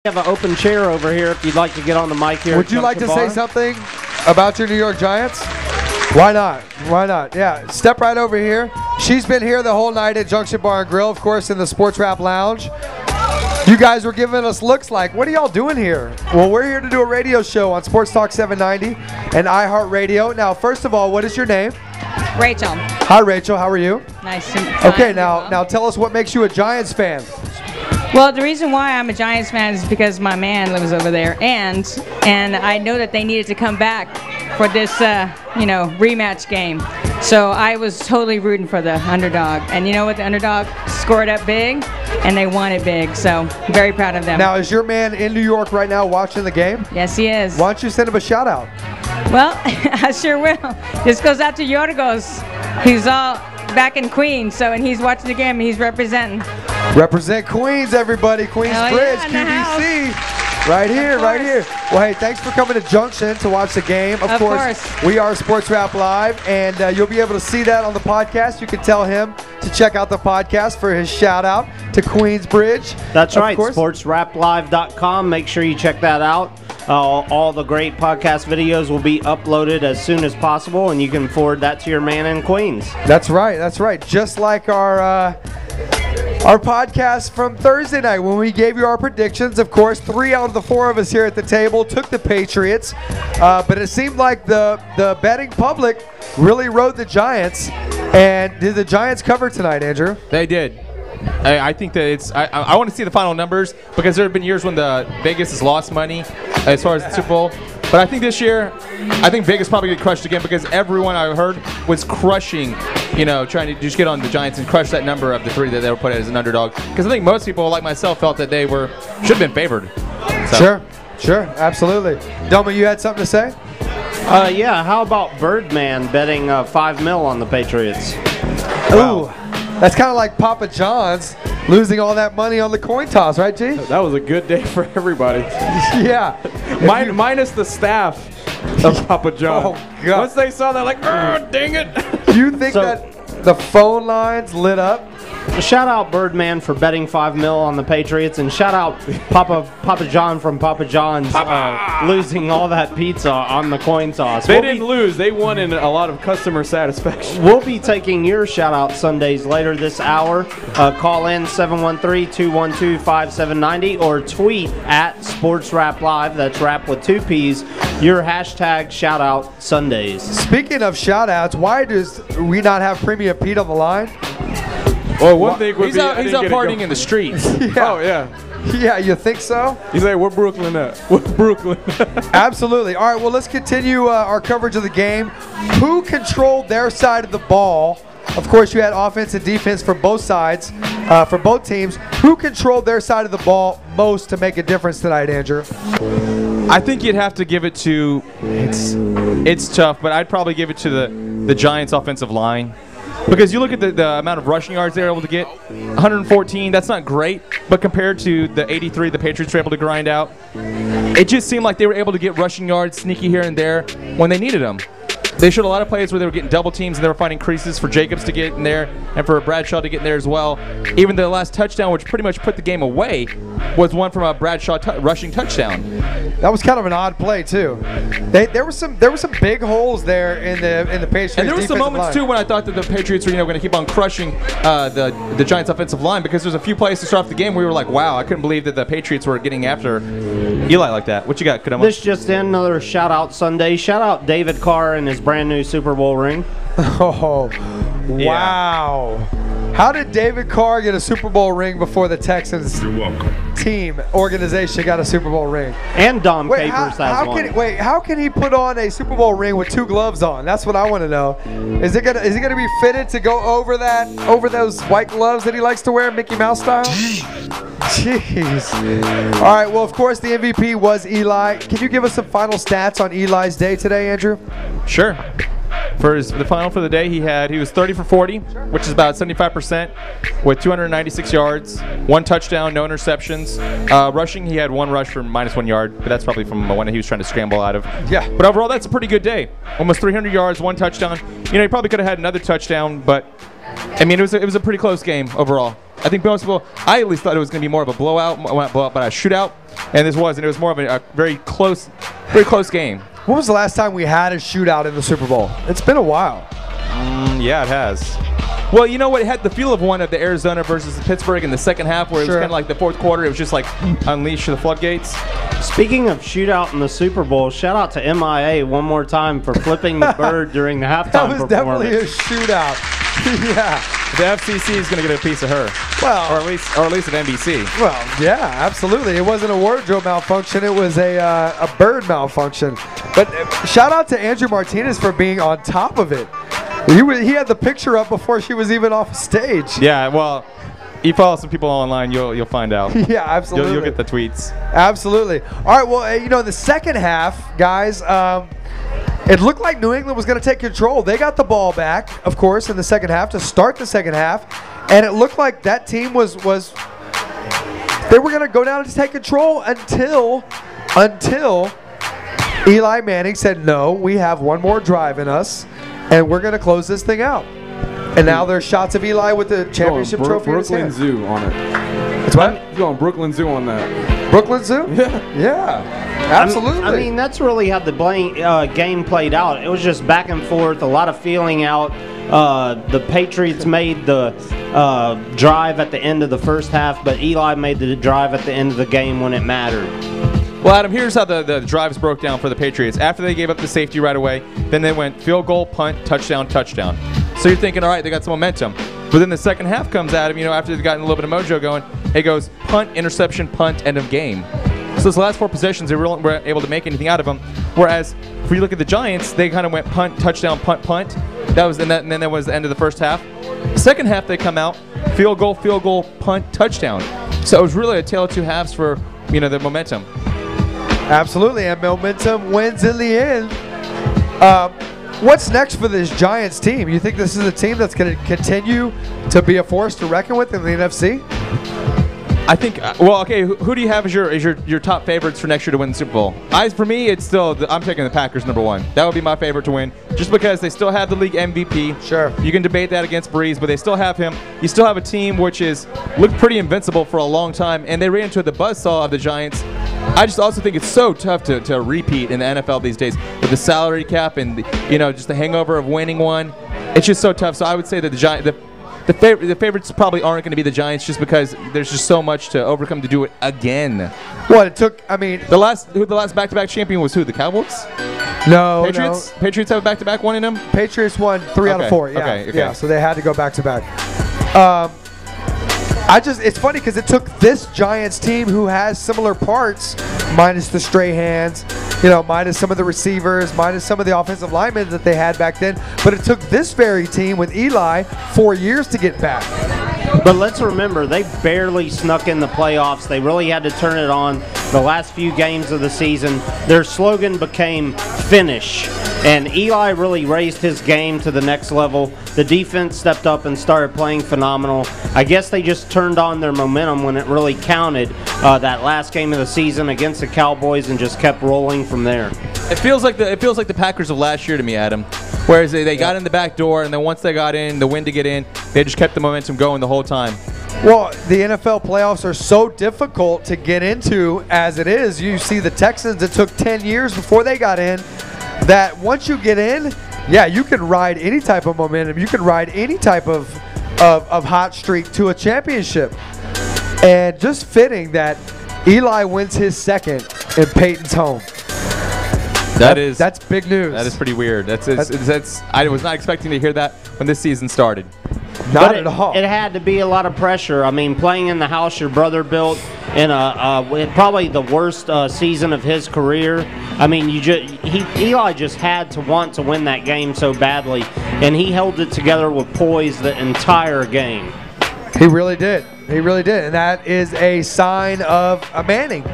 We have an open chair over here if you'd like to get on the mic here. Would you like to say something about your New York Giants? Why not? Why not? Yeah, step right over here. She's been here the whole night at Junction Bar and Grill, of course, in the Sports Wrap Lounge. You guys were giving us looks like, what are y'all doing here? Well, we're here to do a radio show on Sports Talk 790 and iHeartRadio. Now, first of all, what is your name? Rachel. Hi, Rachel. How are you? Nice to meet you. Okay, now tell us what makes you a Giants fan. Well, the reason why I'm a Giants fan is because my man lives over there, and I know that they needed to come back for this, rematch game. So I was totally rooting for the underdog, and you know what? The underdog scored up big, and they won it big. So very proud of them. Now, is your man in New York right now watching the game? Yes, he is. Why don't you send him a shout out? Well, I sure will. This goes out to Yorgos. He's all back in Queens, and he's watching the game, and he's representing. Represent Queens, everybody. Queensbridge, yeah, QVC. Right here, right here. Well, hey, thanks for coming to Junction to watch the game. Of course, we are Sports Wrap Live, and you'll be able to see that on the podcast. You can tell him to check out the podcast for his shout out to Queensbridge. That's right, sportswraplive.com. Make sure you check that out. All the great podcast videos will be uploaded as soon as possible, and you can forward that to your man in Queens. That's right, that's right. Just like our podcast from Thursday night when we gave you our predictions. Of course, 3 out of the 4 of us here at the table took the Patriots, but it seemed like the betting public really rode the Giants. And did the Giants cover tonight, Andrew? They did. I think that it's I want to see the final numbers because there have been years when the Vegas has lost money as far as the Super Bowl. But I think this year, I think Vegas probably get crushed again because everyone I heard was crushing, trying to just get on the Giants and crush that number of the 3 that they were put as an underdog. Because I think most people, like myself, felt that they should have been favored. So. Sure, absolutely. Delma, you had something to say? Yeah, how about Birdman betting $5 million on the Patriots? Wow. Ooh. That's kind of like Papa John's losing all that money on the coin toss, right, G? That was a good day for everybody. Yeah. Minus the staff of Papa John. Oh, God. Once they saw that, like, oh, dang it. Do you think that the phone lines lit up? Shout out Birdman for betting $5 million on the Patriots, and shout out Papa John from Papa John's losing all that pizza on the coin toss. They didn't lose. They won in a lot of customer satisfaction. We'll be taking your shout out Sundays later this hour. Call in 713-212-5790 or tweet at SportsWrapLive. That's rap with 2 P's. Your hashtag shout out Sundays. Speaking of shout outs, why does we not have Premium Pete on the line? Well, one thing would he's be out partying in the streets. Yeah. Oh, yeah. Yeah, you think so? He's like, we're Brooklyn at. We're Brooklyn. Absolutely. All right, well, let's continue our coverage of the game. Who controlled their side of the ball? Of course, you had offense and defense for both sides, for both teams. Who controlled their side of the ball most to make a difference tonight, Andrew? I think you'd have to give it to it's tough, but I'd probably give it to the Giants' offensive line. Because you look at the amount of rushing yards they were able to get, 114, that's not great, but compared to the 83 the Patriots were able to grind out, it just seemed like they were able to get rushing yards sneaky here and there when they needed them. They showed a lot of plays where they were getting double teams and they were finding creases for Jacobs to get in there and for Bradshaw to get in there as well. Even the last touchdown, which pretty much put the game away, was one from a Bradshaw rushing touchdown. That was kind of an odd play too. There were some big holes there in the Patriots. And there were some moments too when I thought that the Patriots were going to keep on crushing the Giants' offensive line because there's a few plays to start off the game where we were like, wow, I couldn't believe that the Patriots were getting after Eli like that. What you got, Kadama? This just in, another shout out Sunday. Shout out David Carr and his brand new Super Bowl ring. Oh, wow. How did David Carr get a Super Bowl ring before the Texans team organization got a Super Bowl ring? And Dom Capers has one. How can he put on a Super Bowl ring with 2 gloves on? That's what I want to know. Is it gonna be fitted to go over those white gloves that he likes to wear, Mickey Mouse style? Jeez. All right, well, of course, the MVP was Eli. Can you give us some final stats on Eli's day today, Andrew? Sure. For the final for the day, he was 30 for 40, which is about 75%, with 296 yards, 1 touchdown, no interceptions. Rushing, he had 1 rush for -1 yard, but that's probably from one that he was trying to scramble out of. Yeah. But overall, that's a pretty good day. Almost 300 yards, 1 touchdown. He probably could have had another touchdown, but I mean, it was a pretty close game overall. I think most people, I at least thought it was going to be more of a blowout, not blowout, but a shootout. and this wasn't. It was more of a very close game. When was the last time we had a shootout in the Super Bowl? It's been a while. Yeah, it has. Well, you know what? It had the feel of one of the Arizona versus the Pittsburgh in the second half, where it was kind of like the fourth quarter. It was just like unleash the floodgates. Speaking of shootout in the Super Bowl, shout out to MIA one more time for flipping the bird during the halftime That was performance. definitely a shootout. Yeah. The FCC is going to get a piece of her. Well, or at least at NBC. Well, yeah, absolutely. It wasn't a wardrobe malfunction. It was a bird malfunction. But shout out to Andrew Martinez for being on top of it. He had the picture up before she was even off stage. Yeah, well, you follow some people online, you'll find out. Yeah, absolutely. You'll get the tweets. Absolutely. All right, well, the second half, guys, it looked like New England was going to take control. They got the ball back, of course, in the second half to start the second half, and it looked like that team was they were going to go down and take control until Eli Manning said, no, we have one more drive in us, and we're going to close this thing out. And now there's shots of Eli with the championship trophy in his hand. Brooklyn Zoo on it. It's what? He's going Brooklyn Zoo on that. Brooklyn Zoo? Yeah. Absolutely. I mean, that's really how the game played out. It was just back and forth, a lot of feeling out. The Patriots made the drive at the end of the first half, but Eli made the drive at the end of the game when it mattered. Well, Adam, here's how the drives broke down for the Patriots. After they gave up the safety right away, then they went field goal, punt, touchdown, touchdown. So you're thinking, all right, they got some momentum. But then the second half comes at him, after they've gotten a little bit of mojo going, it goes punt, interception, punt, end of game. So those last 4 possessions, they weren't able to make anything out of them. Whereas, if you look at the Giants, they kind of went punt, touchdown, punt, punt. And then that was the end of the first half. Second half, they come out, field goal, punt, touchdown. So it was really a tale of two halves for, the momentum. Absolutely, and momentum wins in the end. What's next for this Giants team? You think this is a team that's going to continue to be a force to reckon with in the NFC? I think. Okay. Who do you have as your top favorites for next year to win the Super Bowl? For me, it's still I'm taking the Packers #1. That would be my favorite to win, just because they still have the league MVP. Sure. You can debate that against Breeze, but they still have him. You still have a team which is looked pretty invincible for a long time, and they ran into the buzzsaw of the Giants. I just also think it's so tough to repeat in the NFL these days with the salary cap and just the hangover of winning one. It's just so tough. So I would say that the favorites probably aren't going to be the Giants, just because there's just so much to overcome to do it again. What it took? I mean, the last back-to-back champion was who? The Cowboys? No, Patriots. No. Patriots have a back-to-back one in them. Patriots won 3 out of 4. Yeah, Okay. Yeah. So they had to go back-to-back. It's funny because it took this Giants team, who has similar parts, minus the stray hands, minus some of the receivers, minus some of the offensive linemen that they had back then. But it took this very team with Eli 4 years to get back. But let's remember, they barely snuck in the playoffs. They really had to turn it on the last few games of the season. Their slogan became finish. And Eli really raised his game to the next level. The defense stepped up and started playing phenomenal. I guess they just turned on their momentum when it really counted, that last game of the season against the Cowboys, and just kept rolling from there. It feels like the Packers of last year to me, Adam. Whereas they got in the back door, and then once they got in, the win to get in, they just kept the momentum going the whole time. Well, the NFL playoffs are so difficult to get into as it is. You see the Texans, it took 10 years before they got in. That once you get in, yeah, you can ride any type of momentum. You can ride any type of hot streak to a championship. And just fitting that Eli wins his second in Peyton's home. That's big news. That is pretty weird. I was not expecting to hear that when this season started. Not at all. It had to be a lot of pressure. I mean, playing in the house your brother built in probably the worst season of his career. I mean, Eli just had to want to win that game so badly, and he held it together with poise the entire game. He really did. He really did, and that is a sign of a Manning.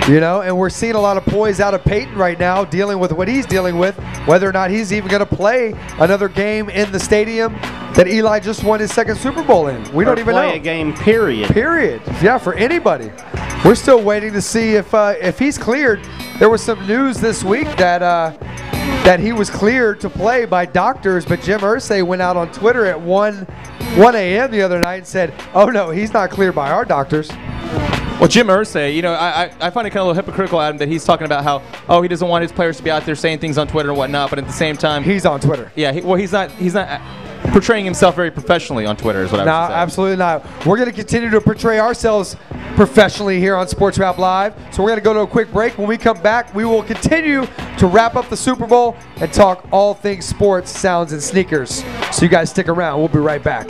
And we're seeing a lot of poise out of Peyton right now, dealing with what he's dealing with, whether or not he's even going to play another game in the stadium that Eli just won his second Super Bowl in. We don't even know. Play a game, period. Period. Yeah, for anybody. We're still waiting to see if he's cleared. There was some news this week that he was cleared to play by doctors, but Jim Irsay went out on Twitter at 1 a.m. the other night and said, "Oh no, he's not cleared by our doctors." Well, Jim Irsay, you know, I find it kind of a little hypocritical, Adam, that he's talking about how, he doesn't want his players to be out there saying things on Twitter and whatnot, but at the same time, He's on Twitter. yeah, he's not portraying himself very professionally on Twitter, is what I No, would say. absolutely not. We're going to continue to portray ourselves professionally here on Sports Wrap Live. So we're going to go to a quick break. When we come back, we will continue to wrap up the Super Bowl and talk all things sports, sounds, and sneakers. So you guys stick around. We'll be right back.